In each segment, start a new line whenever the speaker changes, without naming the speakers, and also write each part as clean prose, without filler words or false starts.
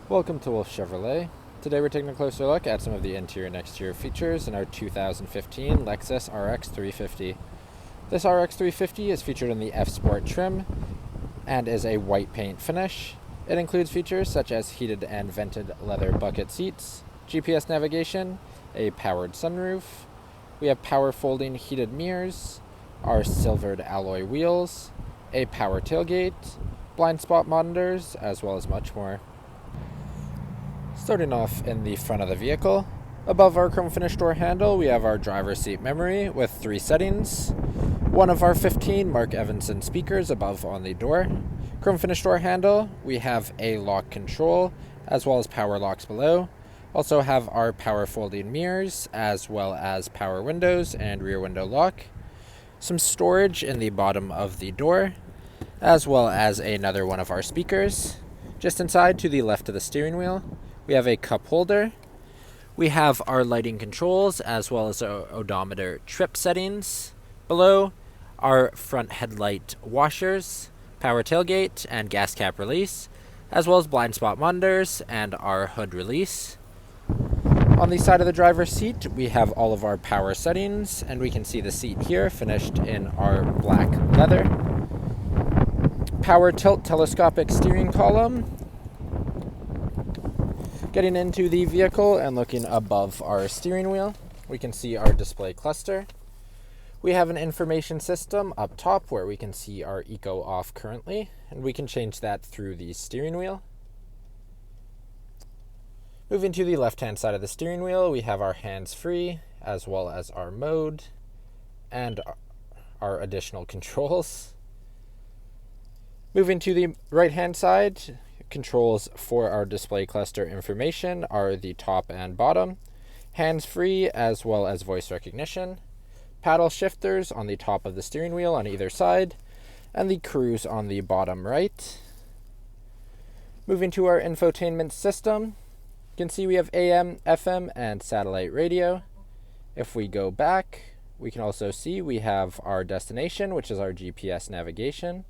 Welcome to Wolfe Chevrolet. Today we're taking a closer look at some of the interior and exterior features in our 2015 Lexus RX 350. This RX 350 is featured in the F Sport trim and is a white paint finish. It includes features such as heated and vented leather bucket seats, GPS navigation, a powered sunroof. We have power folding heated mirrors, our silvered alloy wheels, a power tailgate, blind spot monitors, as well as much more. Starting off in the front of the vehicle, above our chrome finish door handle, we have our driver's seat memory with 3 settings. One of our 15 Mark Levinson speakers above on the door. Chrome finish door handle, we have a lock control as well as power locks below. Also have our power folding mirrors as well as power windows and rear window lock. Some storage in the bottom of the door, as well as another one of our speakers. Just inside to the left of the steering wheel, we have a cup holder. We have our lighting controls as well as our odometer trip settings. Below, our front headlight washers, power tailgate and gas cap release, as well as blind spot monitors and our hood release. On the side of the driver's seat, we have all of our power settings, and we can see the seat here finished in our black leather. Power tilt telescopic steering column. Getting into the vehicle and looking above our steering wheel, we can see our display cluster. We have an information system up top where we can see our eco off currently, and we can change that through the steering wheel. Moving to the left-hand side of the steering wheel, we have our hands-free as well as our mode and our additional controls. Moving to the right-hand side, controls for our display cluster information are the top and bottom, hands-free as well as voice recognition, paddle shifters on the top of the steering wheel on either side, and the cruise on the bottom right. Moving to our infotainment system, you can see we have AM, FM, and satellite radio. If we go back, we can also see we have our destination, which is our GPS navigation.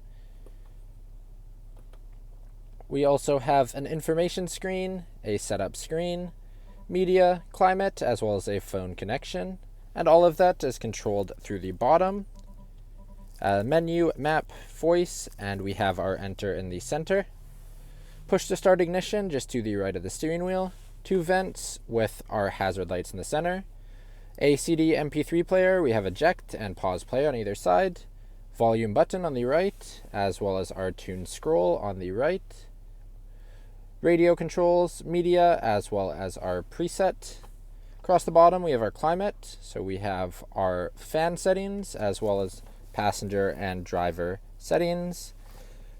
We also have an information screen, a setup screen, media, climate, as well as a phone connection. And all of that is controlled through the bottom. Menu, map, voice, and we have our enter in the center. Push to start ignition just to the right of the steering wheel. 2 vents with our hazard lights in the center. A CD MP3 player, we have eject and pause play on either side. Volume button on the right, as well as our tune scroll on the right. Radio controls, media, as well as our preset. Across the bottom, we have our climate, so we have our fan settings, as well as passenger and driver settings.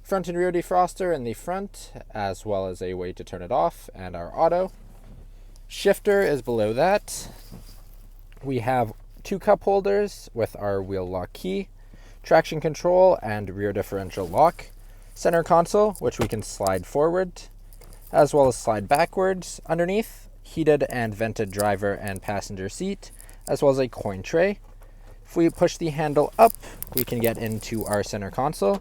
Front and rear defroster in the front, as well as a way to turn it off, and our auto. Shifter is below that. We have 2 cup holders with our wheel lock key, traction control and rear differential lock, center console, which we can slide forward, as well as slide backwards. Underneath, heated and vented driver and passenger seat, as well as a coin tray. If we push the handle up, we can get into our center console,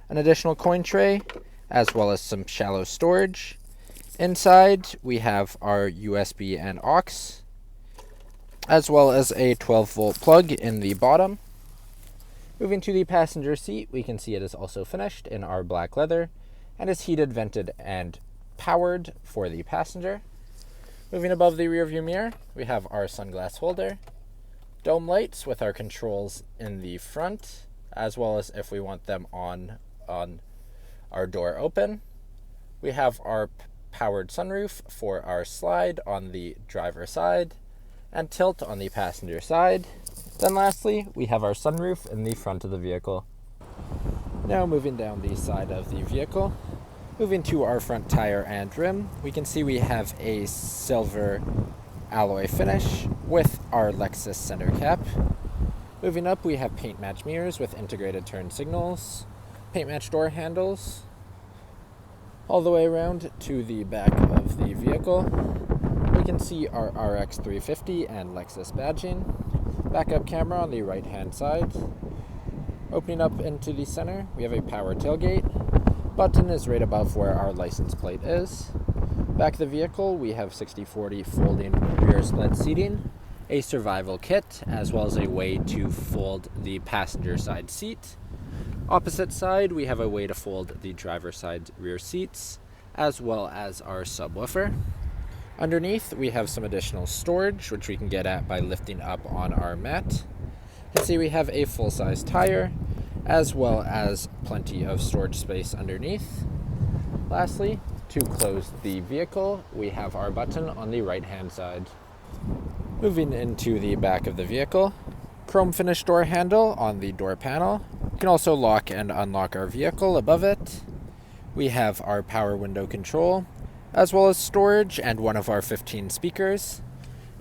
an additional coin tray, as well as some shallow storage. Inside, we have our USB and aux, as well as a 12-volt plug in the bottom. Moving to the passenger seat, we can see it is also finished in our black leather and is heated, vented, and powered for the passenger. Moving above the rear view mirror, we have our sunglass holder, dome lights with our controls in the front, as well as if we want them on our door open. We have our powered sunroof for our slide on the driver's side and tilt on the passenger side. Then lastly, we have our sunroof in the front of the vehicle. Now moving down the side of the vehicle, moving to our front tire and rim, we can see we have a silver alloy finish with our Lexus center cap. Moving up, we have paint match mirrors with integrated turn signals, paint match door handles, all the way around to the back of the vehicle. We can see our RX 350 and Lexus badging. Backup camera on the right hand side. Opening up into the center, we have a power tailgate. Button is right above where our license plate is. Back of the vehicle, we have 60/40 folding rear split seating, a survival kit, as well as a way to fold the passenger side seat. Opposite side, we have a way to fold the driver's side rear seats, as well as our subwoofer. Underneath, we have some additional storage, which we can get at by lifting up on our mat. You can see we have a full-size tire, as well as plenty of storage space underneath. Lastly, to close the vehicle, we have our button on the right-hand side. Moving into the back of the vehicle, chrome finish door handle on the door panel. You can also lock and unlock our vehicle above it. We have our power window control, as well as storage and one of our 15 speakers.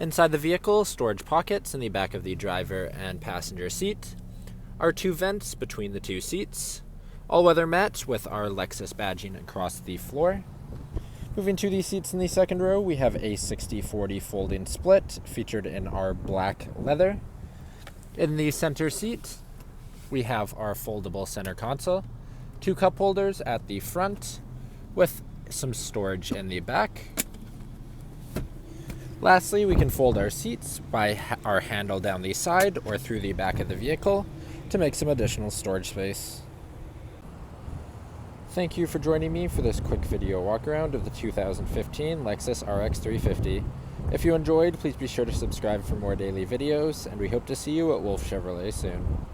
Inside the vehicle, storage pockets in the back of the driver and passenger seat. Our 2 vents between the 2 seats. All-weather mat with our Lexus badging across the floor. Moving to the seats in the second row, we have a 60/40 folding split featured in our black leather. In the center seat, we have our foldable center console, 2 cup holders at the front with some storage in the back. Lastly, we can fold our seats by our handle down the side or through the back of the vehicle to make some additional storage space. Thank you for joining me for this quick video walk around of the 2015 Lexus RX 350. If you enjoyed, please be sure to subscribe for more daily videos, and we hope to see you at Wolfe Chevrolet soon.